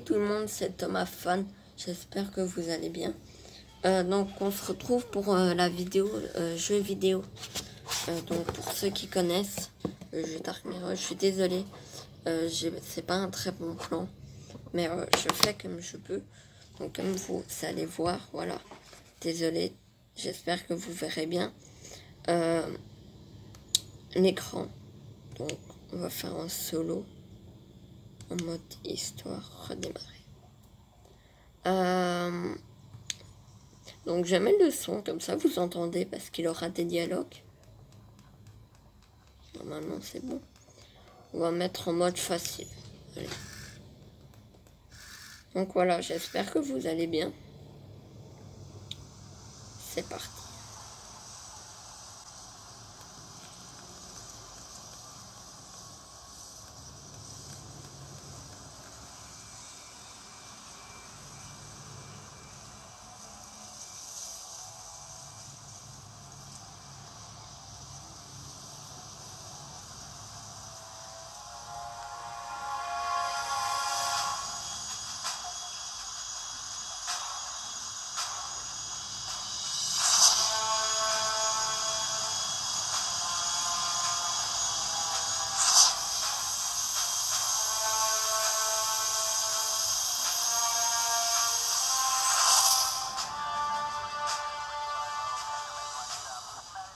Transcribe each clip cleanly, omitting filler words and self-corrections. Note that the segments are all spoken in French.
tout le monde, c'est Thomas Fan. J'espère que vous allez bien. Donc on se retrouve pour la vidéo jeu vidéo. Donc pour ceux qui connaissent le jeu Dark Mirror, je suis désolée, c'est pas un très bon plan, mais je fais comme je peux. Donc comme vous allez voir, voilà. Désolée, j'espère que vous verrez bien l'écran. Donc on va faire un solo en mode histoire, redémarrer. Donc je mets le son, comme ça vous entendez, parce qu'il aura des dialogues. Normalement c'est bon. On va mettre en mode facile. Allez. Donc voilà, j'espère que vous allez bien. C'est parti.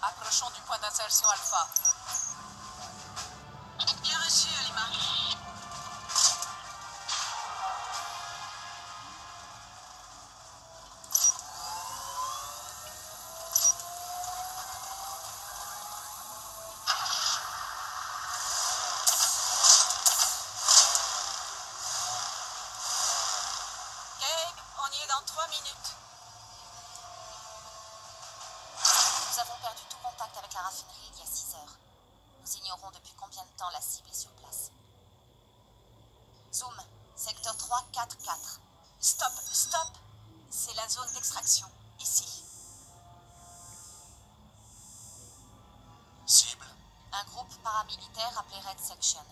Approchons du point d'insertion alpha. Bien reçu, Alima. Gabe, on y est dans 3 minutes. Nous avons perdu tout contact avec la raffinerie il y a 6 heures. Nous ignorons depuis combien de temps la cible est sur place. Zoom, secteur 344. Stop, stop. C'est la zone d'extraction, ici. Cible? Un groupe paramilitaire appelé Red Section.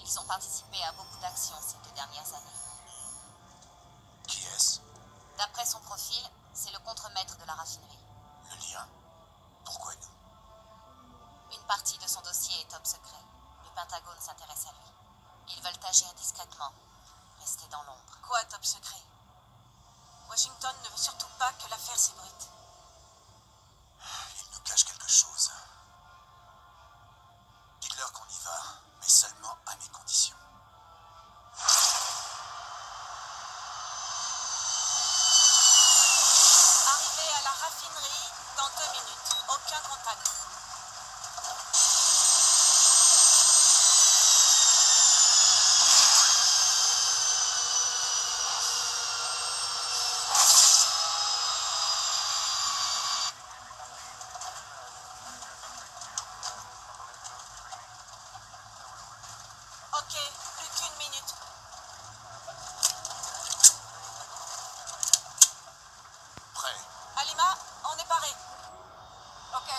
Ils ont participé à beaucoup d'actions ces 2 dernières années. Qui est-ce? D'après son profil, c'est le contremaître de la raffinerie. Le lien? Pourquoi nous? Une partie de son dossier est top secret. Le Pentagone s'intéresse à lui. Ils veulent agir discrètement. Rester dans l'ombre. Quoi, top secret? Washington ne veut surtout pas que l'affaire s'ébruite. Ils nous cachent quelque chose. Dites-leur qu'on y va, mais seulement à mes conditions. Arrivé à la raffinerie dans 2 minutes. Aucun contact. Ok, plus qu'1 minute. Prêt? Alima, on est paré. Ok.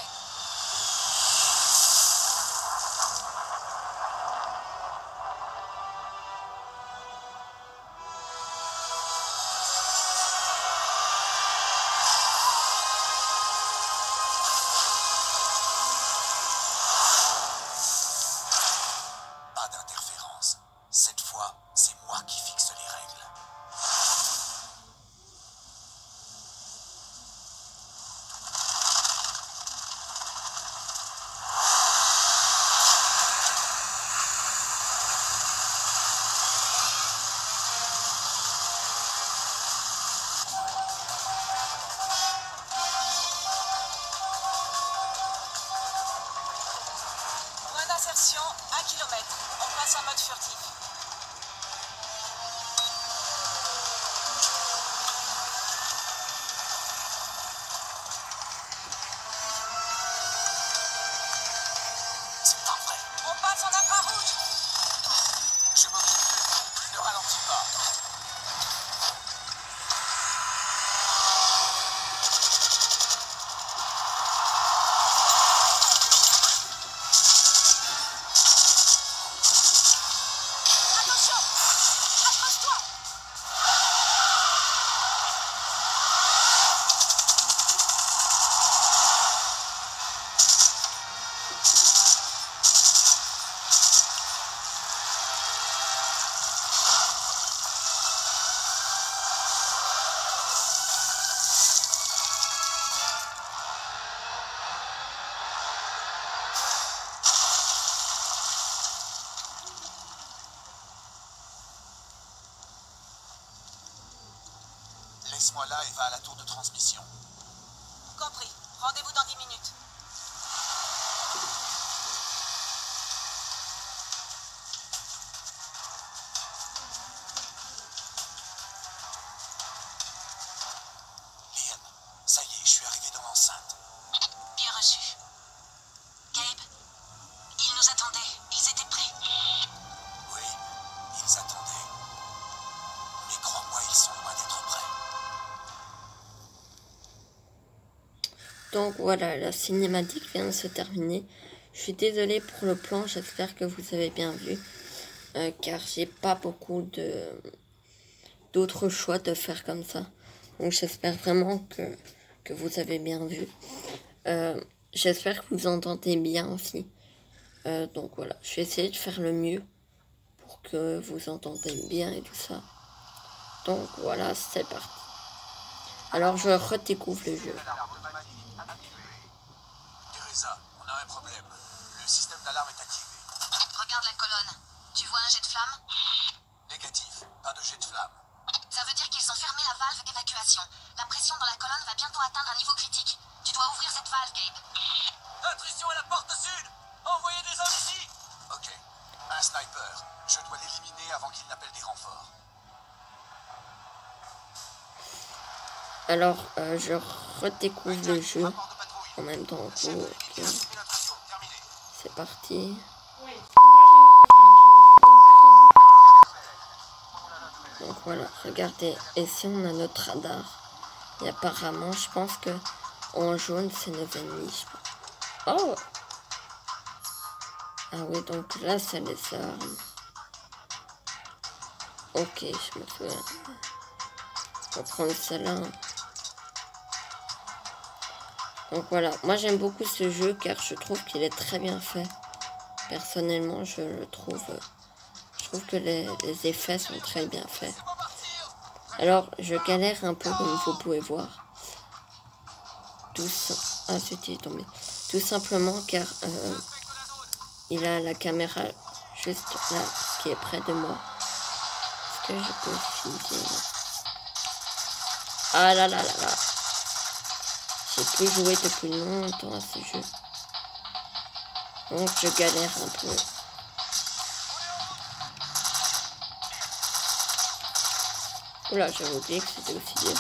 Pas d'interférence. Cette fois, c'est moi qui fixe les règles. Point d'insertion, 1 kilomètre. On passe en mode furtif. C'est pas vrai. On passe en infrarouge. Je m'occupe. Ne ralentis pas. Attention! Accroche-toi! Reste-moi là et va à la tour de transmission. Compris. Rendez-vous dans 10 minutes. Liam, ça y est, je suis arrivé dans l'enceinte. Bien reçu. Gabe, ils nous attendaient. Ils étaient prêts. Oui, ils attendaient. Mais crois-moi, ils sont loin d'être prêts. Donc voilà, la cinématique vient de se terminer. Je suis désolée pour le plan, j'espère que vous avez bien vu. Car j'ai pas beaucoup d'autres choix de faire comme ça. Donc j'espère vraiment que vous avez bien vu. J'espère que vous entendez bien aussi. Donc voilà, je vais essayer de faire le mieux pour que vous entendez bien et tout ça. Donc voilà, c'est parti. Alors je redécouvre le jeu. Teresa, on a un problème. Le système d'alarme est activé. Regarde la colonne. Tu vois un jet de flamme? Négatif, pas de jet de flamme. Ça veut dire qu'ils ont fermé la valve d'évacuation. La pression dans la colonne va bientôt atteindre un niveau critique. Tu dois ouvrir cette valve, Gabe. Intrusion à la porte sud! Envoyez des hommes ici! Ok. Un sniper. Je dois l'éliminer avant qu'il n'appelle des renforts. Alors je redécouvre le jeu en même temps que vous. Ok. C'est parti. Donc voilà, regardez, ici on a notre radar. Et apparemment, je pense que en jaune, c'est nos ennemis. Oh! Ah oui, donc là, c'est les armes. Ok, je me souviens. On va prendre celle-là. Donc voilà, moi j'aime beaucoup ce jeu car je trouve qu'il est très bien fait. Personnellement, je le trouve... Je trouve que les effets sont très bien faits. Alors, je galère un peu, comme vous pouvez voir. Ah, c'était tombé. Tout simplement car il a la caméra juste là, qui est près de moi. Est-ce que je peux filmer là? Ah là là là là. J'ai plus joué depuis longtemps à ce jeu. Donc, je galère un peu. Oula, j'avais oublié que c'était aussi dur.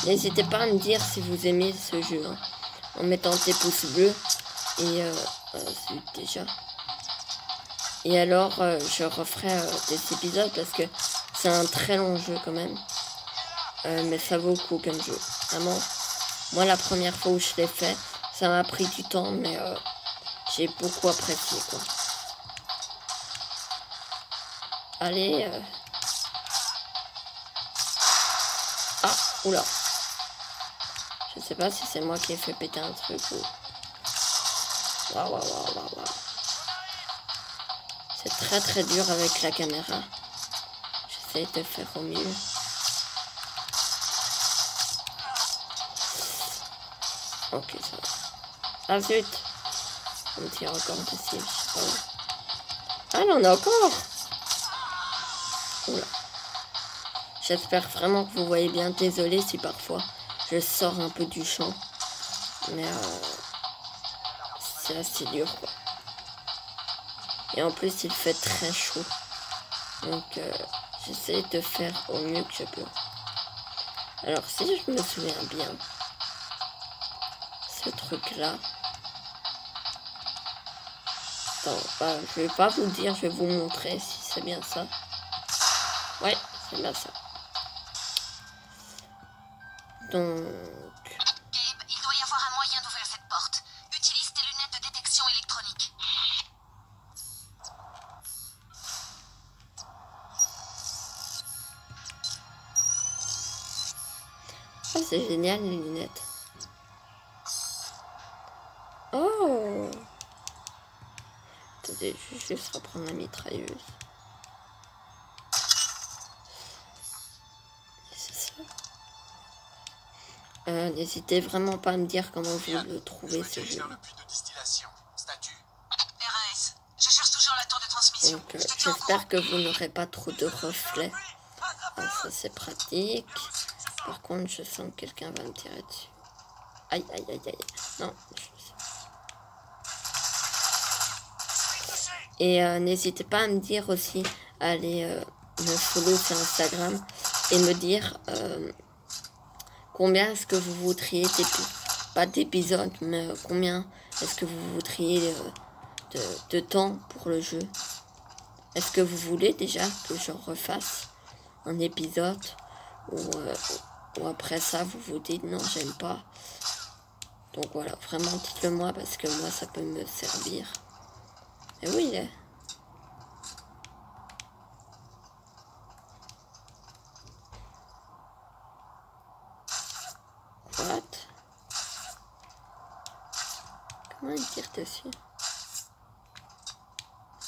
N'hésitez pas à me dire si vous aimez ce jeu, hein, en mettant des pouces bleus. Et déjà. Et alors, je referai des épisodes parce que c'est un très long jeu quand même. Mais ça vaut le coup comme jeu. Vraiment, moi la première fois où je l'ai fait, ça m'a pris du temps, mais j'ai beaucoup apprécié, quoi. Allez. Ah, oula. Je sais pas si c'est moi qui ai fait péter un truc ou... Waouh, waouh, waouh, waouh, waouh. C'est très très dur avec la caméra. J'essaie de faire au mieux. Ok, ça va. Ah zut. On tire encore dessus, je sais pas où. Ah, il en a encore. Oula. J'espère vraiment que vous voyez bien. Désolé si parfois je sors un peu du champ. Mais c'est assez dur, quoi. Et en plus, il fait très chaud. Donc, j'essaie de faire au mieux que je peux. Alors, si je me souviens bien, ce truc-là... Attends, bah, je vais pas vous dire, je vais vous montrer si c'est bien ça. Ouais, c'est bien ça. Donc... Gabe, il doit y avoir un moyen d'ouvrir cette porte. Utilise tes lunettes de détection électronique. Ah, c'est génial, les lunettes. Oh! Attendez, je vais juste reprendre la mitrailleuse. C'est ça. N'hésitez vraiment pas à me dire comment vous le trouvez, ce jeu. Le puits de distillation. Statut. RAS, je cherche toujours la tour de transmission. Donc, j'espère que vous n'aurez pas trop de reflets Ça c'est pratique. Par contre, je sens que quelqu'un va me tirer dessus. Aïe, aïe, aïe, aïe. Non. Et n'hésitez pas à me dire aussi, allez me follow sur Instagram et me dire combien est-ce que vous voudriez, pas d'épisodes, mais combien est-ce que vous voudriez de temps pour le jeu. Est-ce que vous voulez déjà que je refasse un épisode ou après ça vous vous dites non, j'aime pas. Donc voilà, vraiment dites-le moi parce que moi ça peut me servir. Et oui, là. What? Comment il me tire dessus?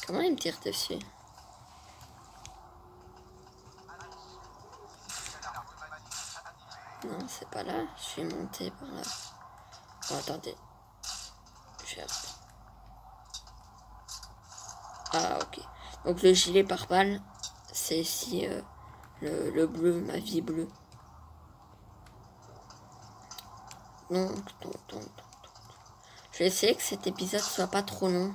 Comment il me tire dessus? Non, c'est pas là. Je suis monté par là. Oh, attendez. Ah, ok. Donc le gilet pare-balles, c'est ici le bleu, ma vie bleue. Donc. Je vais essayer que cet épisode soit pas trop long.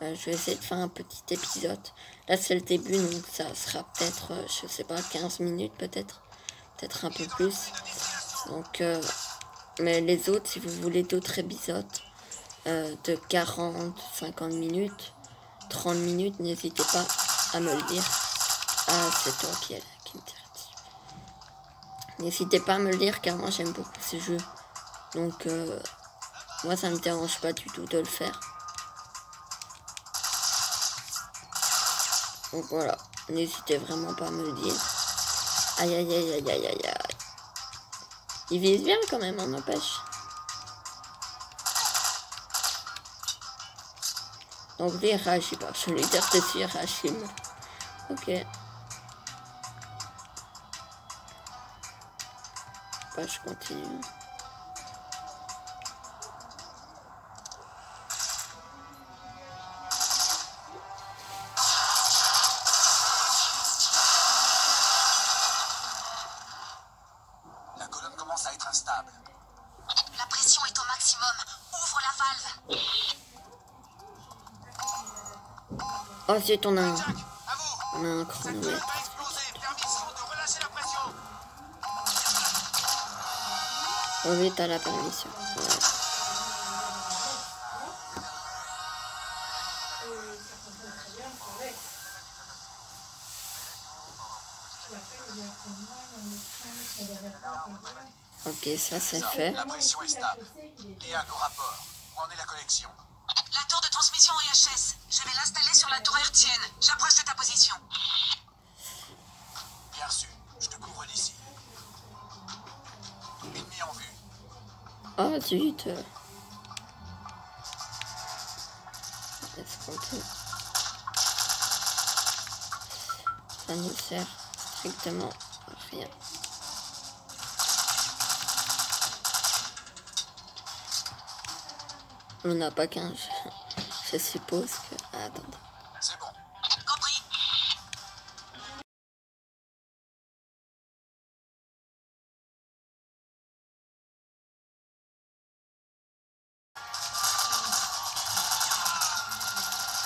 Je vais essayer de faire un petit épisode. Là, c'est le début, donc ça sera peut-être, je sais pas, 15 minutes peut-être. Peut-être un peu plus. Donc, mais les autres, si vous voulez d'autres épisodes de 40, 50 minutes, 30 minutes, n'hésitez pas à me le dire. Ah, c'est toi qui me tire dessus. N'hésitez pas à me le dire car moi j'aime beaucoup ce jeu. Donc, moi ça me dérange pas du tout de le faire. Donc voilà, n'hésitez vraiment pas à me le dire. Aïe aïe aïe aïe aïe aïe aïe. Il vise bien quand même, on n'empêche. Donc lui il réagit pas. Je lui tire dessus, il réagit. Ok. Bah, je continue. La colonne commence à être instable. La pression est au maximum. Ouvre la valve. Oh zut, on a un Jack, à vous. chronomètre. Secteur a explosé. Permission de relâcher la pression. Oh oui, t'as la permission. Ouais. Ok, ça c'est fait. La pression est stable. Léa, go rapport. Où en est la connexion? La tour de transmission EHS. Je vais l'installer sur la tour hertzienne. J'approche de ta position. Bien reçu. Je te couvre d'ici. Ennemi en vue. Oh zut. Est-ce qu'on peut... Ça nous sert strictement à rien. On n'a pas qu'un. Je suppose que... Ah, attendez. C'est bon. Compris.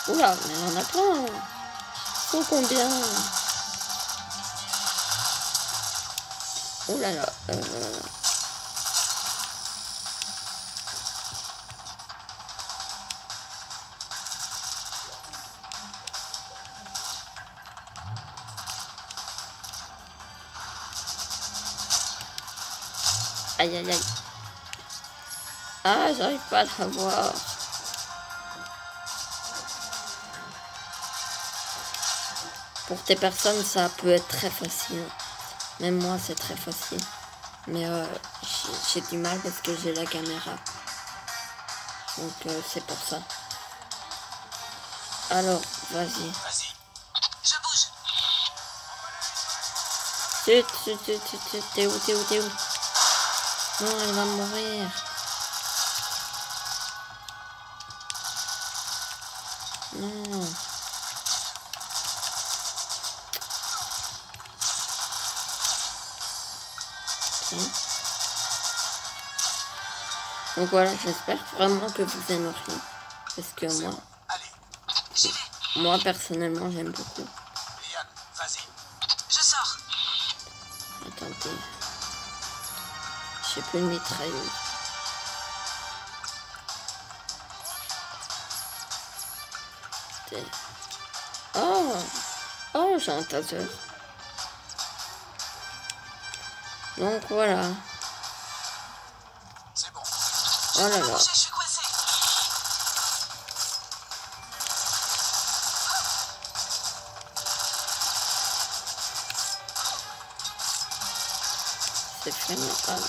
Oula, mais on en a plein. Faut combien? Oh là là. Aïe aïe aïe. Ah, j'arrive pas à la voir. Pour des personnes, ça peut être très facile. Même moi, c'est très facile. Mais j'ai du mal parce que j'ai la caméra. Donc, c'est pour ça. Alors, vas-y. Vas-y. Je bouge. T'es où? Non, elle va mourir. Non. fin. Donc voilà, j'espère vraiment que vous aimeriez. Parce que C'est moi, bon. Allez, moi personnellement, j'aime beaucoup. Liane, vas-y. Je sors. Attendez. J'ai plus de mitrailleuse. Oh, oh, j'ai un taser. Donc voilà. C'est bon. Oh là là. Je suis coincé. C'est phénoménal.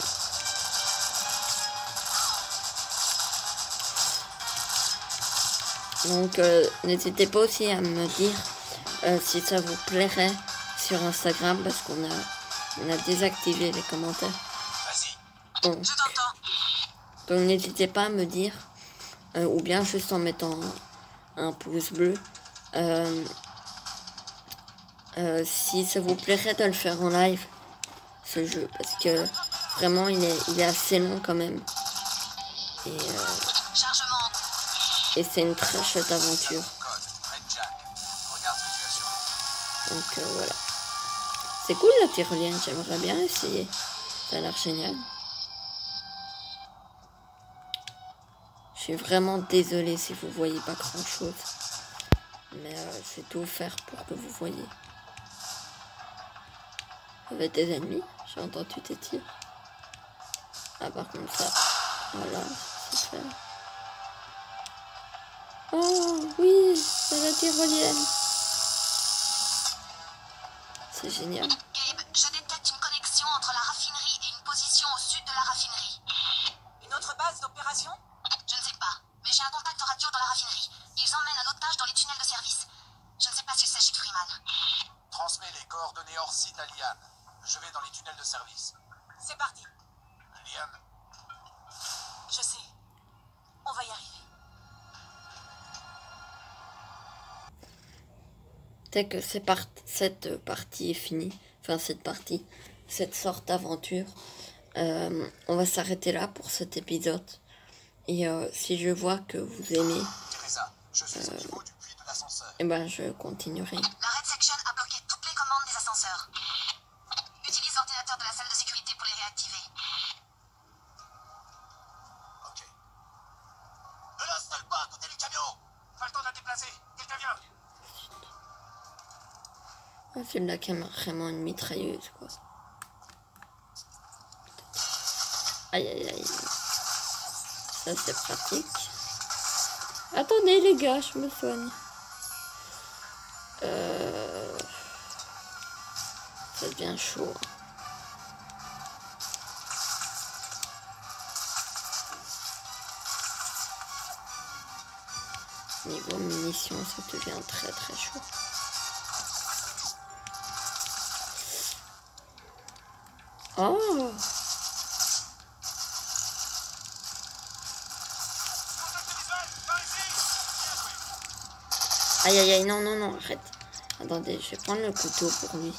Donc n'hésitez pas aussi à me dire si ça vous plairait sur Instagram parce on a désactivé les commentaires. Vas-y. Donc, Je t'entends. donc n'hésitez pas à me dire ou bien juste en mettant un pouce bleu si ça vous plairait de le faire en live ce jeu parce que vraiment il est assez long quand même et Chargement en cours. c'est une très chouette aventure. Code. Red Jack. Regarde ce que tu as sur lui. Donc voilà. C'est cool la tyrolienne, j'aimerais bien essayer. Ça a l'air génial. Je suis vraiment désolée si vous voyez pas grand chose. Mais je vais tout faire pour que vous voyez. Vous avez des ennemis? J'ai entendu des tirs. Ah par contre ça. Voilà, c'est fait. Oh oui, c'est la tyrolienne. C'est génial. Gabe, je détecte une connexion entre la raffinerie et une position au sud de la raffinerie. Une autre base d'opération? Je ne sais pas, mais j'ai un contact radio dans la raffinerie. Ils emmènent un otage dans les tunnels de service. Je ne sais pas s'il s'agit de Freeman. Transmets les coordonnées hors site à Liane. Je vais dans les tunnels de service. C'est parti. Liane, Je sais. On va y arriver. Dès que cette partie est finie, enfin cette sorte d'aventure, on va s'arrêter là pour cet épisode. Et si je vois que vous aimez, Teresa, je suis au niveau du puits de l'ascenseur. eh ben je continuerai. La Red Section a bloqué toutes les commandes des ascenseurs. Utilise l'ordinateur de la salle de sécurité pour les réactiver. Ok. Ne l'installe pas à côté du camion. Pas le temps de la déplacer. Quelqu'un vient. Ah, celui-là qui a vraiment une mitrailleuse, quoi. Aïe, aïe, aïe. Ça, c'est pratique. Attendez, les gars, je me soigne. Ça devient chaud. Niveau munitions, ça devient très très chaud. Oh! Aïe aïe aïe, non, non, non, arrête. Attendez, je vais prendre le couteau pour lui.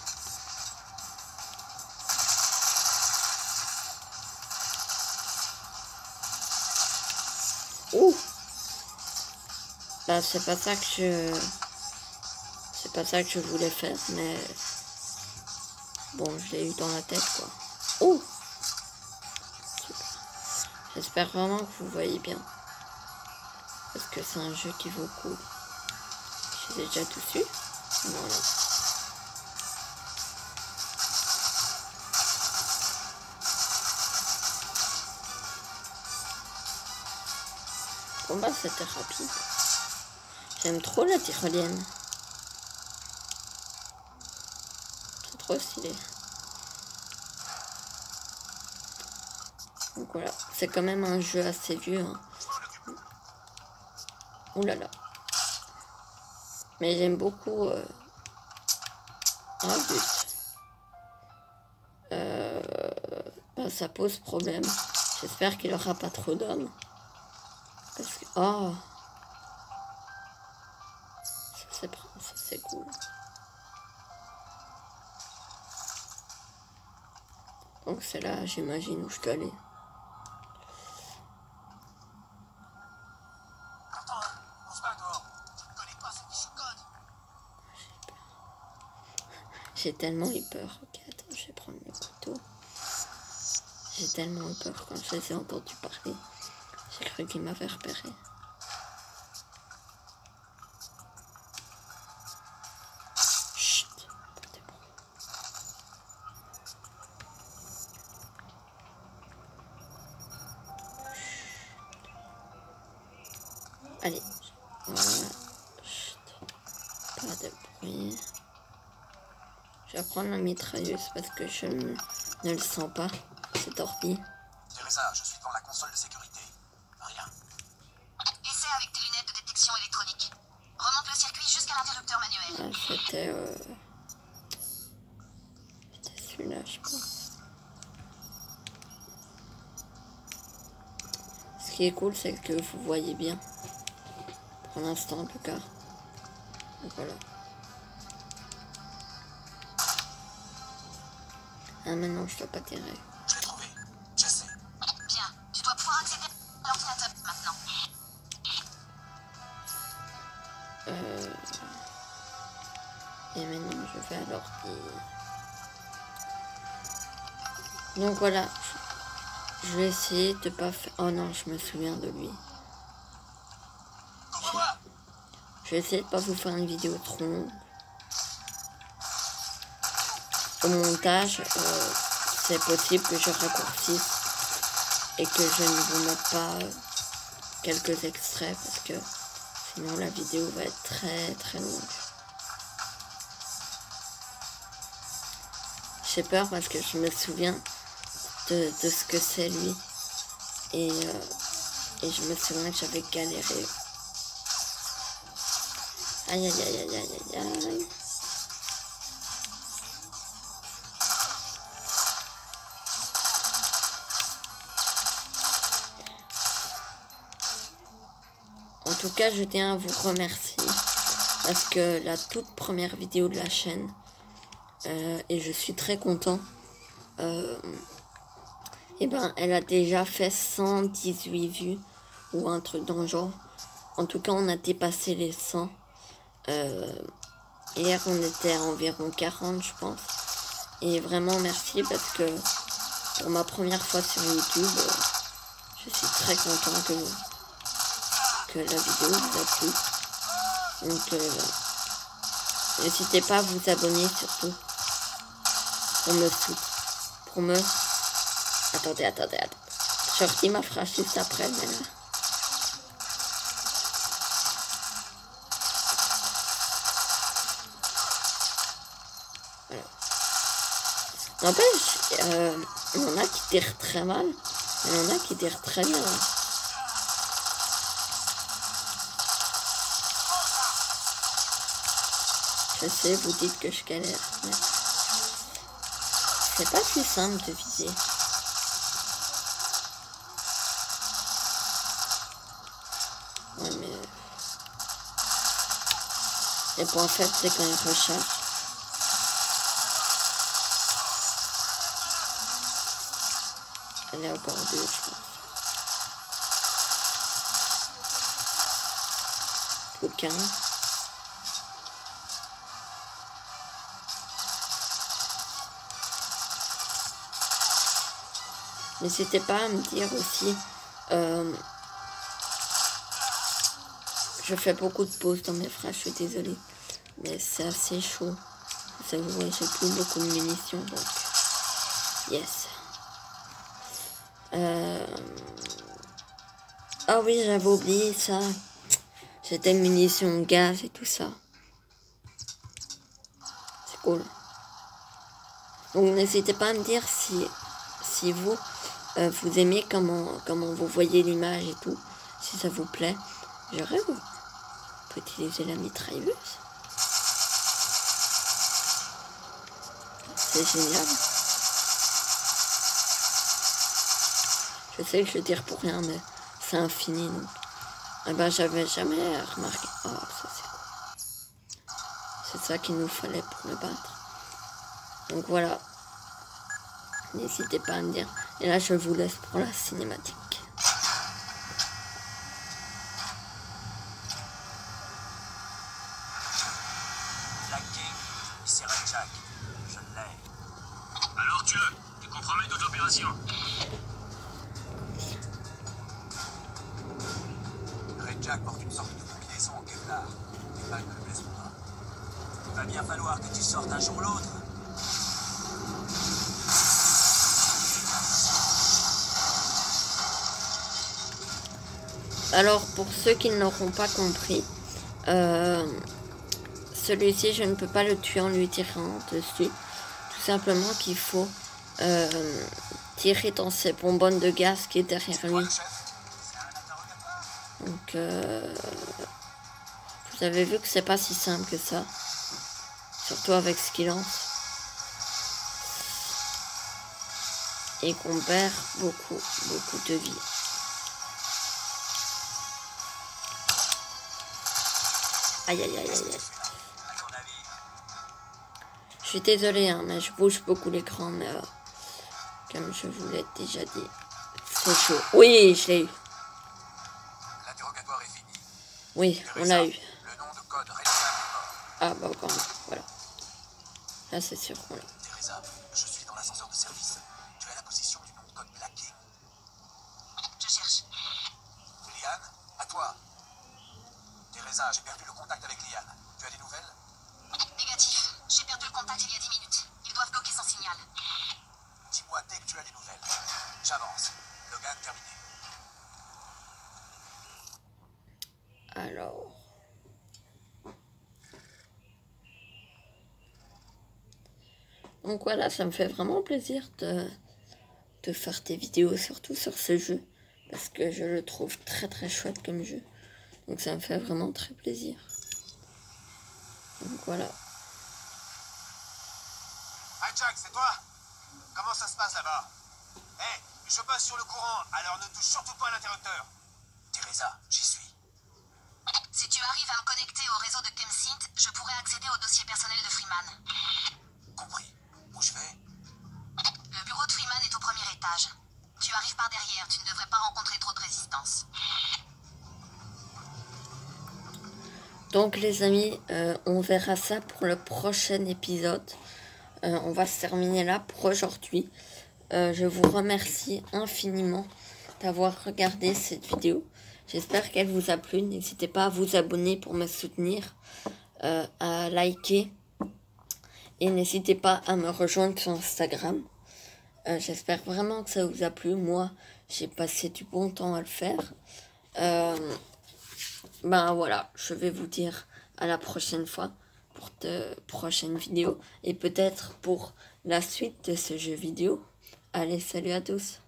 Ouh! Bah, c'est pas ça que je... C'est pas ça que je voulais faire, mais... Bon, je l'ai eu dans la tête, quoi. Oh! Super. J'espère vraiment que vous voyez bien. Parce que c'est un jeu qui vaut le coup. Je les ai déjà tous eus. Voilà. Le combat, c'était rapide. J'aime trop la tyrolienne. C'est trop stylé. Donc voilà, c'est quand même un jeu assez vieux. Hein. Ouh là là. Mais j'aime beaucoup... Ah, zut. Bah, ça pose problème. J'espère qu'il aura pas trop d'hommes. Parce que... Oh. Ça c'est cool. Donc c'est là, j'imagine, où je dois aller. Attends, on se bat dehors. Je ne connais pas ce fichu code. J'ai tellement eu peur. Ok, attends, je vais prendre le couteau. J'ai tellement eu peur quand je les ai entendus parler. J'ai cru qu'ils m'avaient repéré. Chut, pas de bruit. Allez, voilà. Chut, pas de bruit. Je vais prendre la mitrailleuse parce que je ne le sens pas, cet ordi. Teresa, je suis devant la console de sécurité. Rien. Essaie avec tes lunettes de détection électronique. Remonte le circuit jusqu'à l'interrupteur manuel. Ah, c'était celui-là, je pense. Ce qui est cool, c'est que vous voyez bien. Pour l'instant, en tout cas. Donc voilà. Ah, maintenant, je dois pas tirer. Je l'ai trouvé. J'essaie. Bien, tu dois pouvoir accéder à l'ordinateur maintenant. Et maintenant, je vais à l'ordi. Donc voilà. Je vais essayer de pas faire... Oh non, je me souviens de lui. Couvre-moi. Je vais essayer de pas vous faire une vidéo trop longue. Au montage, c'est possible que je raccourcisse et que je ne vous mette pas quelques extraits parce que sinon la vidéo va être très très longue. J'ai peur parce que je me souviens de ce que c'est lui et je me souviens que j'avais galéré. Aïe aïe aïe aïe aïe aïe aïe. En tout cas, je tiens à vous remercier parce que la toute première vidéo de la chaîne, et je suis très content, et ben, elle a déjà fait 118 vues ou un truc dans le genre. En tout cas, on a dépassé les 100. Hier, on était à environ 40, je pense. Et vraiment, merci parce que pour ma première fois sur YouTube, je suis très content que la vidéo vous a plu. Donc, n'hésitez pas à vous abonner surtout pour me... Attendez. Shorty m'a frappé juste après, mais là... Voilà. N'empêche, il y en a qui tirent très mal, il y en a qui tirent très bien. Je sais, vous dites que je galère, mais c'est pas plus simple de viser. Ouais, mais... Les points faibles, c'est quand il recharge. Elle est encore deux, je pense. Aucun. N'hésitez pas à me dire aussi, je fais beaucoup de pauses dans mes phrases, je suis désolée, mais c'est assez chaud. Vous savez, j'ai plus beaucoup de munitions, donc yes. Ah oui, j'avais oublié ça. C'était munitions gaz et tout ça. C'est cool. Donc n'hésitez pas à me dire si vous vous aimez comment vous voyez l'image et tout, si ça vous plaît. Je rêve. On peut utiliser la mitrailleuse. C'est génial. Je sais que je tire pour rien, mais c'est infini. Donc. Eh ben, j'avais jamais remarqué. Oh, ça c'est cool. C'est ça qu'il nous fallait pour le battre. Donc voilà. n'hésitez pas à me dire. Et là, je vous laisse pour la cinématique. Black King, c'est Red Jack. Je l'ai. Alors tue-le. Tu compromets toute l'opération. Red Jack porte une sorte de combinaison en Kevlar. Les balles ne le blesseront pas. Il va bien falloir que tu sortes un jour ou l'autre. Alors, pour ceux qui n'auront pas compris, celui-ci, je ne peux pas le tuer en lui tirant dessus. Tout simplement qu'il faut tirer dans ces bonbonnes de gaz qui est derrière lui. Donc, vous avez vu que c'est pas si simple que ça. Surtout avec ce qu'il lance. Et qu'on perd beaucoup de vie. Aïe aïe aïe aïe aïe. Je suis désolée, hein, mais je bouge beaucoup l'écran, mais comme je vous l'ai déjà dit, c'est chaud. Oui, je l'ai eu. L'interrogatoire est fini. Oui, on l'a eu. Le nom de code Red Jack est mort. Ah bah quand même, voilà. Là c'est sûr qu'on l'a. Teresa, je suis dans l'ascenseur de service. Tu as la position du nom de code Black King. Je cherche. Liane, à toi. Teresa, j'ai perdu le contact avec Liane. Tu as des nouvelles? Négatif. J'ai perdu le contact il y a 10 minutes. Ils doivent bloquer son signal. Dis-moi dès que tu as des nouvelles. J'avance. Logan terminé. Alors. Donc voilà, ça me fait vraiment plaisir de faire des vidéos, surtout sur ce jeu. Parce que je le trouve très chouette comme jeu. Donc ça me fait vraiment très plaisir. Donc voilà. Hi Jack, c'est toi? Comment ça se passe là-bas? Hé, je passe sur le courant, alors ne touche surtout pas à l'interrupteur. Teresa, j'y suis. Si tu arrives à me connecter au réseau de Chemsynth, je pourrai accéder au dossier personnel de Freeman. Compris. Où je vais? Le bureau de Freeman est au premier étage. Tu arrives par derrière, tu ne devrais pas rencontrer trop de résistance. Donc les amis, on verra ça pour le prochain épisode. On va se terminer là pour aujourd'hui. Je vous remercie infiniment d'avoir regardé cette vidéo. J'espère qu'elle vous a plu. N'hésitez pas à vous abonner pour me soutenir, à liker. Et n'hésitez pas à me rejoindre sur Instagram. J'espère vraiment que ça vous a plu. Moi, j'ai passé du bon temps à le faire. Ben voilà, je vais vous dire à la prochaine fois pour de prochaines vidéos. Et peut-être pour la suite de ce jeu vidéo. Allez, salut à tous.